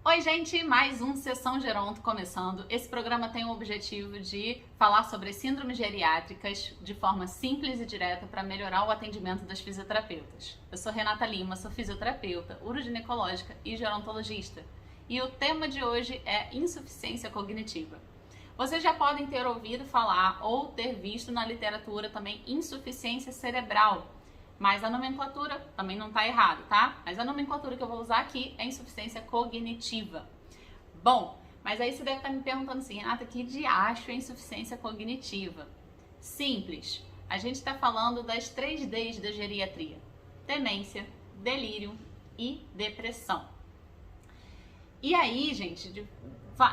Oi, gente! Mais um Sessão Geronto começando. Esse programa tem o objetivo de falar sobre síndromes geriátricas de forma simples e direta para melhorar o atendimento das fisioterapeutas. Eu sou Renata Lima, sou fisioterapeuta, uroginecológica e gerontologista. E o tema de hoje é insuficiência cognitiva. Vocês já podem ter ouvido falar ou ter visto na literatura também insuficiência cerebral. Mas a nomenclatura também não está errado, tá? Mas a nomenclatura que eu vou usar aqui é insuficiência cognitiva. Bom, mas aí você deve estar me perguntando assim, Renata, que diacho é insuficiência cognitiva? Simples. A gente está falando das 3 Ds da geriatria: demência, delírio e depressão. E aí, gente,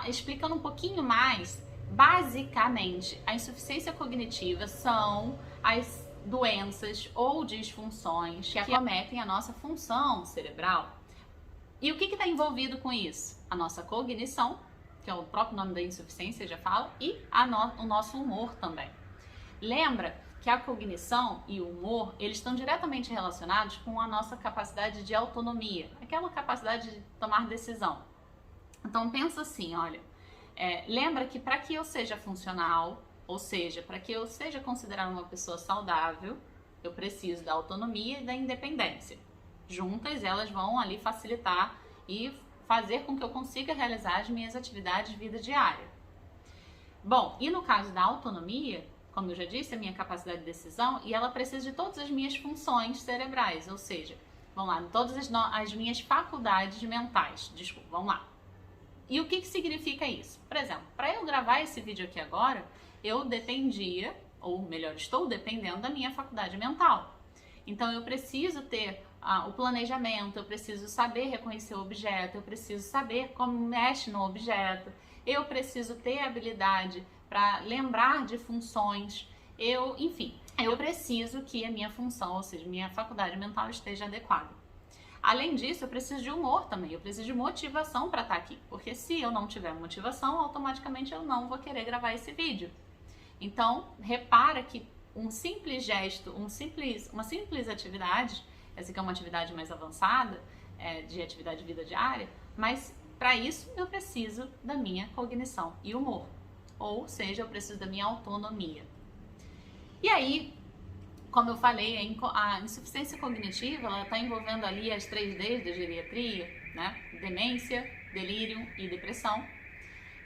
explicando um pouquinho mais, basicamente, a insuficiência cognitiva são as doenças ou disfunções que acometem a nossa função cerebral. E o que está envolvido com isso? A nossa cognição, que é o próprio nome da insuficiência, já fala, e o nosso humor também. Lembra que a cognição e o humor, eles estão diretamente relacionados com a nossa capacidade de autonomia, aquela capacidade de tomar decisão. Então pensa assim, olha, lembra que para que eu seja funcional, ou seja, para que eu seja considerada uma pessoa saudável, eu preciso da autonomia e da independência. Juntas, elas vão ali facilitar e fazer com que eu consiga realizar as minhas atividades de vida diária. Bom, e no caso da autonomia, como eu já disse, a minha capacidade de decisão, e ela precisa de todas as minhas funções cerebrais, ou seja, vamos lá, todas as minhas faculdades mentais. Desculpa, vamos lá. E o que significa isso? Por exemplo, para eu gravar esse vídeo aqui agora, eu dependia, ou melhor, estou dependendo da minha faculdade mental. Então eu preciso ter o planejamento, eu preciso saber reconhecer o objeto, eu preciso saber como mexe no objeto, eu preciso ter habilidade para lembrar de funções, enfim, eu preciso que a minha função, ou seja, minha faculdade mental esteja adequada. Além disso, eu preciso de humor também, eu preciso de motivação para estar aqui, porque se eu não tiver motivação, automaticamente eu não vou querer gravar esse vídeo. Então, repara que um simples gesto, uma simples atividade, essa aqui é uma atividade mais avançada, de atividade de vida diária, mas para isso eu preciso da minha cognição e humor, ou seja, eu preciso da minha autonomia. E aí, como eu falei, a insuficiência cognitiva, ela está envolvendo ali as 3 Ds da geriatria, né? Demência, delírio e depressão.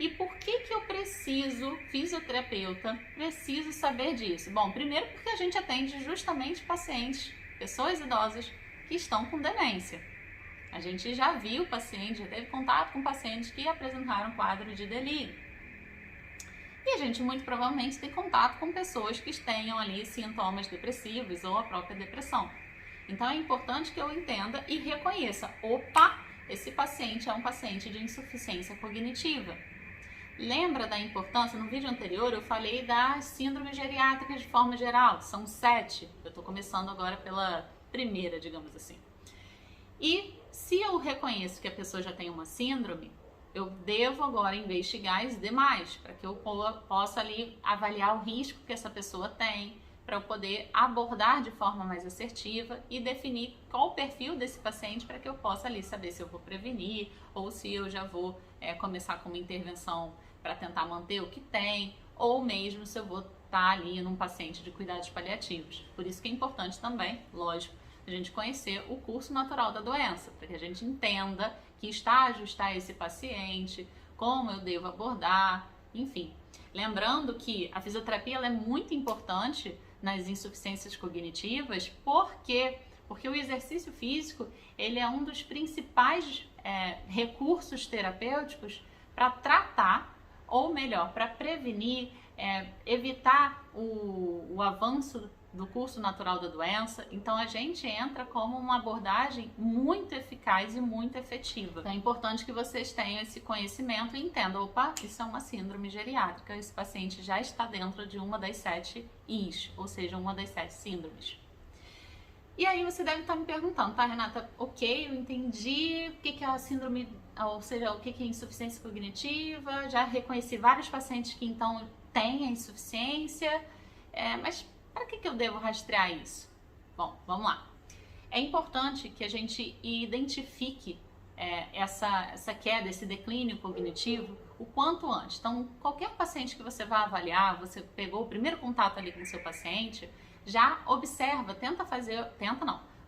E por que eu preciso, fisioterapeuta, preciso saber disso? Bom, primeiro porque a gente atende justamente pacientes, pessoas idosas que estão com demência. A gente já viu pacientes, já teve contato com pacientes que apresentaram quadro de delírio. E a gente muito provavelmente tem contato com pessoas que tenham ali sintomas depressivos ou a própria depressão. Então é importante que eu entenda e reconheça, opa, esse paciente é um paciente de insuficiência cognitiva. Lembra da importância? No vídeo anterior eu falei das síndromes geriátricas de forma geral, são 7. Eu estou começando agora pela primeira, digamos assim. E se eu reconheço que a pessoa já tem uma síndrome, eu devo agora investigar as demais, para que eu possa ali avaliar o risco que essa pessoa tem, para eu poder abordar de forma mais assertiva e definir qual o perfil desse paciente para que eu possa ali saber se eu vou prevenir ou se eu já vou começar com uma intervenção para tentar manter o que tem, ou mesmo se eu vou estar ali num paciente de cuidados paliativos. Por isso que é importante também, lógico, a gente conhecer o curso natural da doença, para que a gente entenda que estágio está esse paciente, como eu devo abordar, enfim. Lembrando que a fisioterapia ela é muito importante nas insuficiências cognitivas, porque o exercício físico ele é um dos principais recursos terapêuticos para tratar, ou melhor, para prevenir, evitar o avanço do curso natural da doença. Então a gente entra como uma abordagem muito eficaz e muito efetiva. Então é importante que vocês tenham esse conhecimento e entendam, opa, isso é uma síndrome geriátrica, esse paciente já está dentro de uma das 7 Is, ou seja, uma das 7 síndromes. E aí você deve estar me perguntando, tá, Renata, ok, eu entendi o que é a síndrome, ou seja, o que é insuficiência cognitiva, já reconheci vários pacientes que então têm a insuficiência, mas para que eu devo rastrear isso? Bom, vamos lá. É importante que a gente identifique essa queda, esse declínio cognitivo o quanto antes. Então, qualquer paciente que você vá avaliar, você pegou o primeiro contato ali com o seu paciente, já observa,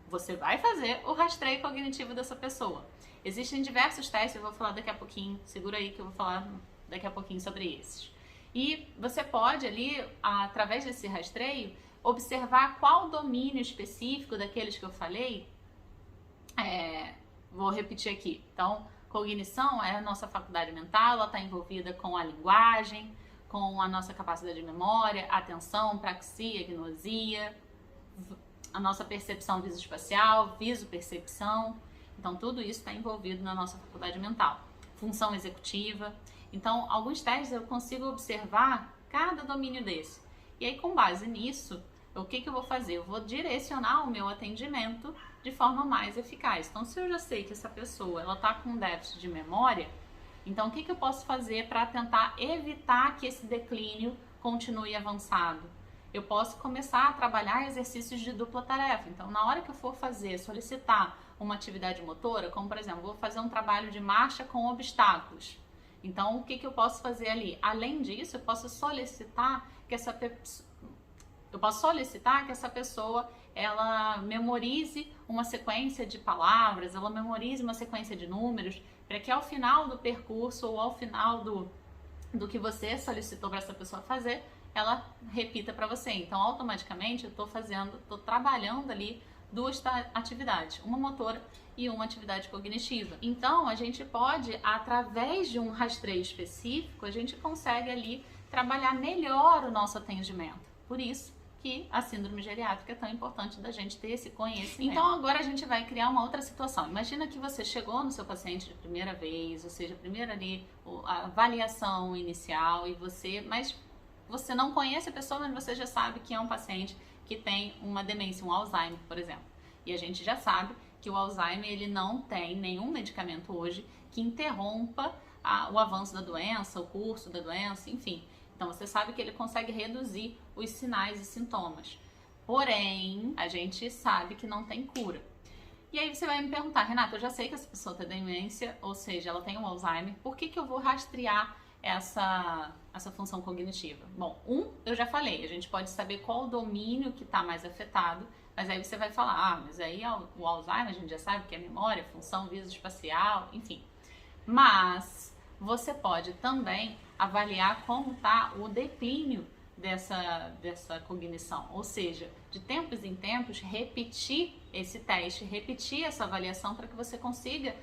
você vai fazer o rastreio cognitivo dessa pessoa. Existem diversos testes, eu vou falar daqui a pouquinho, segura aí que eu vou falar daqui a pouquinho sobre esses. E você pode ali, através desse rastreio, observar qual domínio específico daqueles que eu falei. Vou repetir aqui. Então, cognição é a nossa faculdade mental, ela está envolvida com a linguagem, com a nossa capacidade de memória, atenção, praxia, gnosia, a nossa percepção visoespacial, visopercepção. Então, tudo isso está envolvido na nossa faculdade mental. Função executiva. Então, alguns testes eu consigo observar cada domínio desse. E aí, com base nisso, o que eu vou fazer? Eu vou direcionar o meu atendimento de forma mais eficaz. Então, se eu já sei que essa pessoa ela está com um déficit de memória, então o que eu posso fazer para tentar evitar que esse declínio continue avançado? Eu posso começar a trabalhar exercícios de dupla tarefa. Então, na hora que eu for solicitar uma atividade motora, como por exemplo, vou fazer um trabalho de marcha com obstáculos. Então, o que eu posso fazer ali? Além disso, eu posso solicitar que essa pessoa ela memorize uma sequência de palavras, ela memorize uma sequência de números, para que ao final do percurso ou ao final do que você solicitou para essa pessoa fazer, ela repita para você. Então, automaticamente, eu estou trabalhando ali duas atividades, uma motora e uma atividade cognitiva. Então, a gente pode, através de um rastreio específico, a gente consegue ali trabalhar melhor o nosso atendimento. Por isso que a síndrome geriátrica é tão importante da gente ter esse conhecimento. Então, agora a gente vai criar uma outra situação. Imagina que você chegou no seu paciente de primeira vez, ou seja, primeiro ali a avaliação inicial, mas você não conhece a pessoa, mas você já sabe que é um paciente que tem uma demência, um Alzheimer, por exemplo. E a gente já sabe que o Alzheimer ele não tem nenhum medicamento hoje que interrompa o avanço da doença, o curso da doença, enfim. Então, você sabe que ele consegue reduzir os sinais e sintomas. Porém, a gente sabe que não tem cura. E aí você vai me perguntar, Renata, eu já sei que essa pessoa tem demência, ou seja, ela tem um Alzheimer, por que eu vou rastrear essa função cognitiva? Bom, eu já falei, a gente pode saber qual o domínio que está mais afetado, mas aí você vai falar, mas aí o Alzheimer a gente já sabe que é memória, função visoespacial, enfim. Mas você pode também avaliar como está o declínio dessa cognição, ou seja, de tempos em tempos repetir esse teste, repetir essa avaliação para que você consiga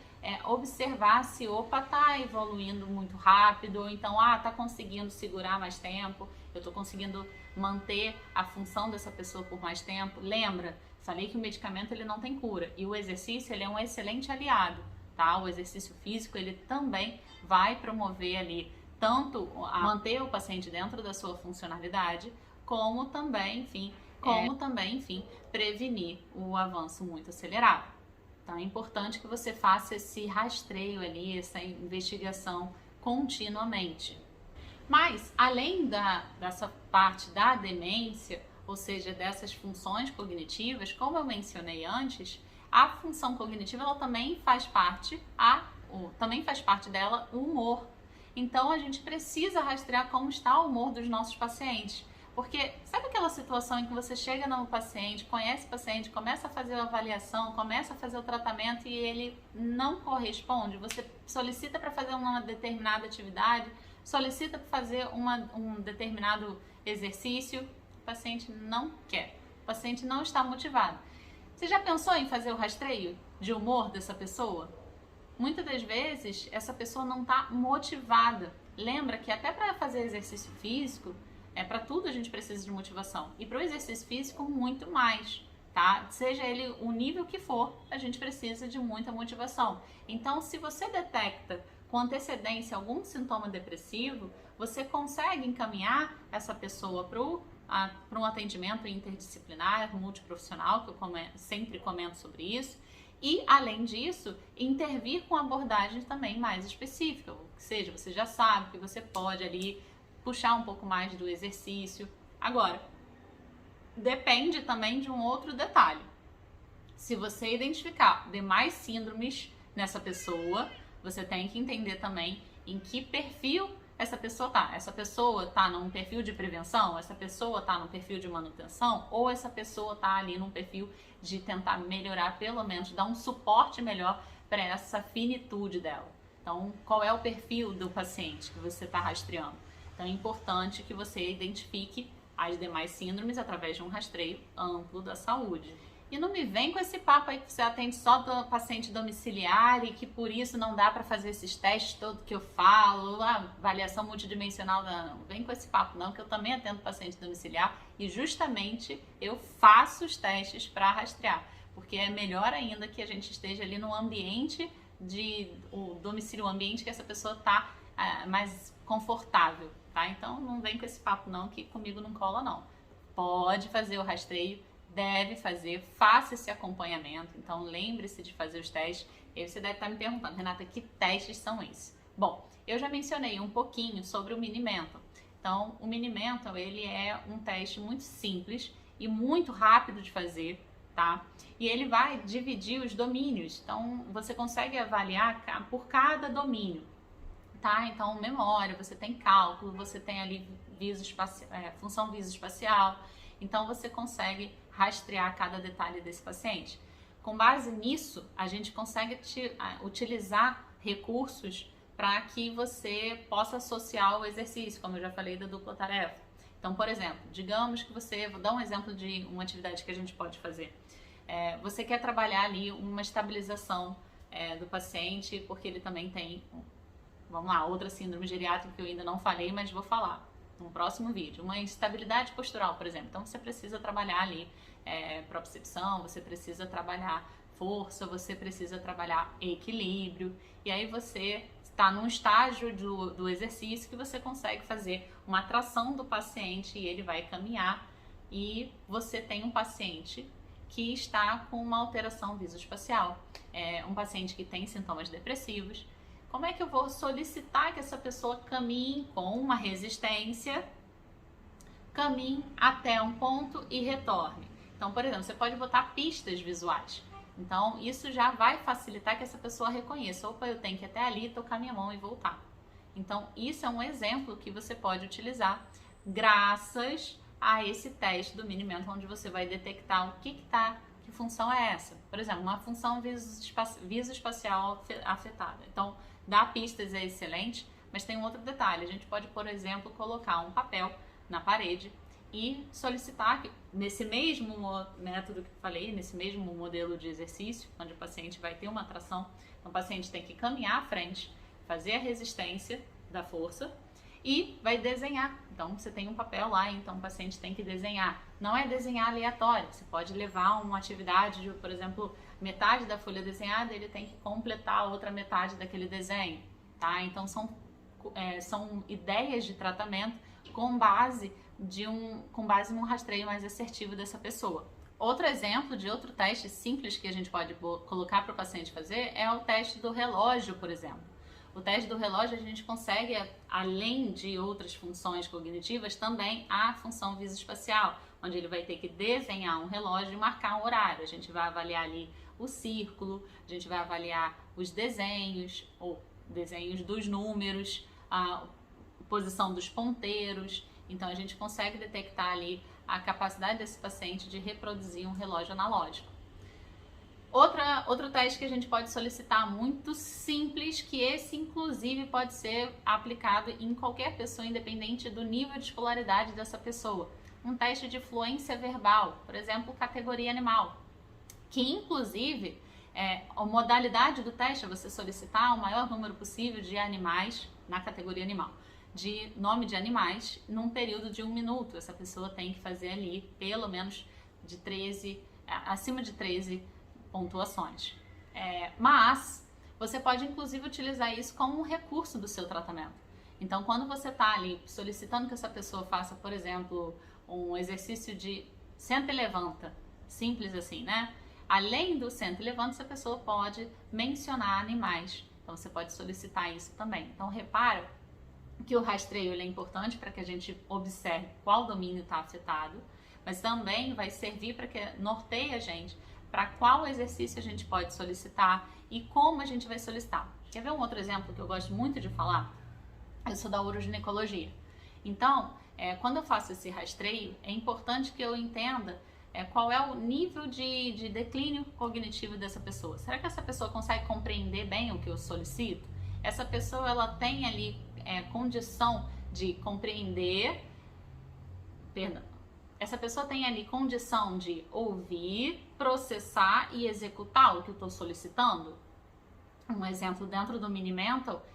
observar se está evoluindo muito rápido, ou então está conseguindo segurar mais tempo, eu estou conseguindo manter a função dessa pessoa por mais tempo. Lembra, falei que o medicamento ele não tem cura e o exercício ele é um excelente aliado, tá? O exercício físico ele também vai promover ali tanto a manter o paciente dentro da sua funcionalidade, como também, enfim, prevenir o avanço muito acelerado. Então é importante que você faça esse rastreio ali, essa investigação continuamente. Mas, além dessa parte da demência, ou seja, dessas funções cognitivas, como eu mencionei antes, a função cognitiva ela também faz parte dela o humor. Então, a gente precisa rastrear como está o humor dos nossos pacientes. Porque sabe aquela situação em que você chega no paciente, conhece o paciente, começa a fazer a avaliação, começa a fazer o tratamento e ele não corresponde? Você solicita para fazer uma determinada atividade, solicita para fazer um determinado exercício, o paciente não quer, o paciente não está motivado. Você já pensou em fazer o rastreio de humor dessa pessoa? Muitas das vezes, essa pessoa não está motivada. Lembra que até para fazer exercício físico, para tudo a gente precisa de motivação. E para o exercício físico, muito mais, tá? Seja ele o nível que for, a gente precisa de muita motivação. Então, se você detecta com antecedência algum sintoma depressivo, você consegue encaminhar essa pessoa para um atendimento interdisciplinar, multiprofissional, que eu sempre comento sobre isso. E, além disso, intervir com abordagem também mais específica. Ou seja, você já sabe que você pode ali puxar um pouco mais do exercício. Agora, depende também de um outro detalhe. Se você identificar demais síndromes nessa pessoa, você tem que entender também em que perfil essa pessoa tá. Essa pessoa tá num perfil de prevenção, essa pessoa tá num perfil de manutenção, ou essa pessoa tá ali num perfil de tentar melhorar, pelo menos dar um suporte melhor para essa finitude dela. Então, qual é o perfil do paciente que você está rastreando? Então, é importante que você identifique as demais síndromes através de um rastreio amplo da saúde. E não me vem com esse papo aí que você atende só do paciente domiciliar e que por isso não dá para fazer esses testes todos que eu falo, a avaliação multidimensional, não vem com esse papo não, que eu também atendo paciente domiciliar e justamente eu faço os testes para rastrear, porque é melhor ainda que a gente esteja ali no ambiente o domicílio, o ambiente que essa pessoa está mais confortável, tá? Então não vem com esse papo não, que comigo não cola não. Pode fazer o rastreio, deve fazer, faça esse acompanhamento, então lembre-se de fazer os testes. E aí você deve estar me perguntando, Renata, que testes são esses? Bom, eu já mencionei um pouquinho sobre o Mini-Mental. Então, o Mini-Mental, ele é um teste muito simples e muito rápido de fazer, tá? E ele vai dividir os domínios, então você consegue avaliar por cada domínio, tá? Então, memória, você tem cálculo, você tem ali função visoespacial, então você consegue rastrear cada detalhe desse paciente. Com base nisso, a gente consegue utilizar recursos para que você possa associar o exercício, como eu já falei da dupla tarefa. Então, por exemplo, digamos que vou dar um exemplo de uma atividade que a gente pode fazer. Você quer trabalhar ali uma estabilização do paciente, porque ele também tem, vamos lá, outra síndrome geriátrica que eu ainda não falei, mas vou falar no próximo vídeo. Uma instabilidade postural, por exemplo. Então, você precisa trabalhar ali propriocepção, você precisa trabalhar força, você precisa trabalhar equilíbrio. E aí você está num estágio do exercício que você consegue fazer uma tração do paciente e ele vai caminhar e você tem um paciente que está com uma alteração visoespacial, um paciente que tem sintomas depressivos. Como é que eu vou solicitar que essa pessoa caminhe com uma resistência, caminhe até um ponto e retorne? Então, por exemplo, você pode botar pistas visuais. Então, isso já vai facilitar que essa pessoa reconheça. Opa, eu tenho que ir até ali, tocar minha mão e voltar. Então, isso é um exemplo que você pode utilizar graças a esse teste do Mini-Mental, onde você vai detectar o que função é essa. Por exemplo, uma função visoespacial afetada. Então, dar pistas é excelente, mas tem um outro detalhe. A gente pode, por exemplo, colocar um papel na parede e solicitar que nesse mesmo método que eu falei, nesse mesmo modelo de exercício, onde o paciente vai ter uma tração, então o paciente tem que caminhar à frente, fazer a resistência da força e vai desenhar. Então você tem um papel lá, então o paciente tem que desenhar. Não é desenhar aleatório, você pode levar uma atividade de, por exemplo, metade da folha desenhada, ele tem que completar a outra metade daquele desenho, tá? Então são ideias de tratamento com base num rastreio mais assertivo dessa pessoa. Outro exemplo de outro teste simples que a gente pode colocar para o paciente fazer é o teste do relógio, por exemplo. O teste do relógio a gente consegue, além de outras funções cognitivas, também a função visoespacial, onde ele vai ter que desenhar um relógio e marcar um horário. A gente vai avaliar ali o círculo, a gente vai avaliar os desenhos, ou desenhos dos números, a posição dos ponteiros. Então, a gente consegue detectar ali a capacidade desse paciente de reproduzir um relógio analógico. Outro teste que a gente pode solicitar, muito simples, que esse inclusive pode ser aplicado em qualquer pessoa, independente do nível de escolaridade dessa pessoa. Um teste de fluência verbal, por exemplo, categoria animal, que inclusive a modalidade do teste é você solicitar o maior número possível de animais na categoria animal, de nome de animais, num período de 1 minuto. Essa pessoa tem que fazer ali pelo menos acima de 13 pontuações. Mas você pode inclusive utilizar isso como um recurso do seu tratamento. Então, quando você está ali solicitando que essa pessoa faça, por exemplo, um exercício de senta e levanta, simples assim, né? Além do senta e levanta, essa pessoa pode mencionar animais. Então, você pode solicitar isso também. Então, repara que o rastreio é importante para que a gente observe qual domínio está afetado, mas também vai servir para que norteie a gente para qual exercício a gente pode solicitar e como a gente vai solicitar. Quer ver um outro exemplo que eu gosto muito de falar? Eu sou da uroginecologia. Então, quando eu faço esse rastreio, é importante que eu entenda qual é o nível de declínio cognitivo dessa pessoa. Será que essa pessoa consegue compreender bem o que eu solicito? Essa pessoa, ela tem ali condição de compreender, essa pessoa tem ali condição de ouvir, processar e executar o que eu estou solicitando? Um exemplo, dentro do Mini Mental,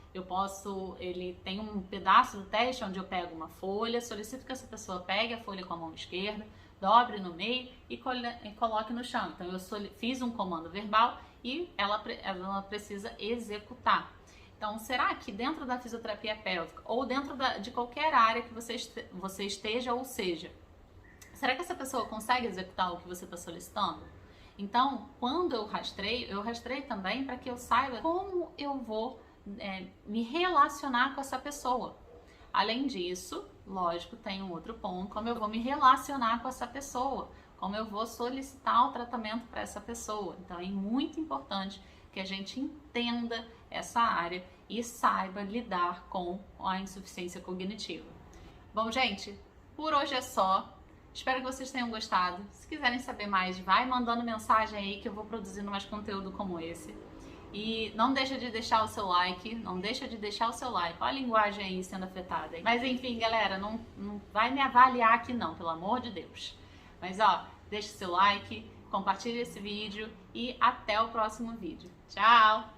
ele tem um pedaço do teste onde eu pego uma folha, solicito que essa pessoa pegue a folha com a mão esquerda, dobre no meio e coloque no chão. Então eu fiz um comando verbal e ela precisa executar. Então, será que dentro da fisioterapia pélvica ou dentro de qualquer área que você esteja ou seja, será que essa pessoa consegue executar o que você está solicitando? Então, quando eu rastreio também para que eu saiba como eu vou me relacionar com essa pessoa. Além disso, lógico, tem um outro ponto, como eu vou me relacionar com essa pessoa, como eu vou solicitar o tratamento para essa pessoa. Então, é muito importante que a gente entenda essa área e saiba lidar com a insuficiência cognitiva. Bom, gente, por hoje é só. Espero que vocês tenham gostado. Se quiserem saber mais, vai mandando mensagem aí que eu vou produzindo mais conteúdo como esse. E não deixa de deixar o seu like, Olha a linguagem aí sendo afetada. Mas enfim, galera, não vai me avaliar aqui não, pelo amor de Deus. Mas deixa o seu like, compartilha esse vídeo e até o próximo vídeo. Tchau!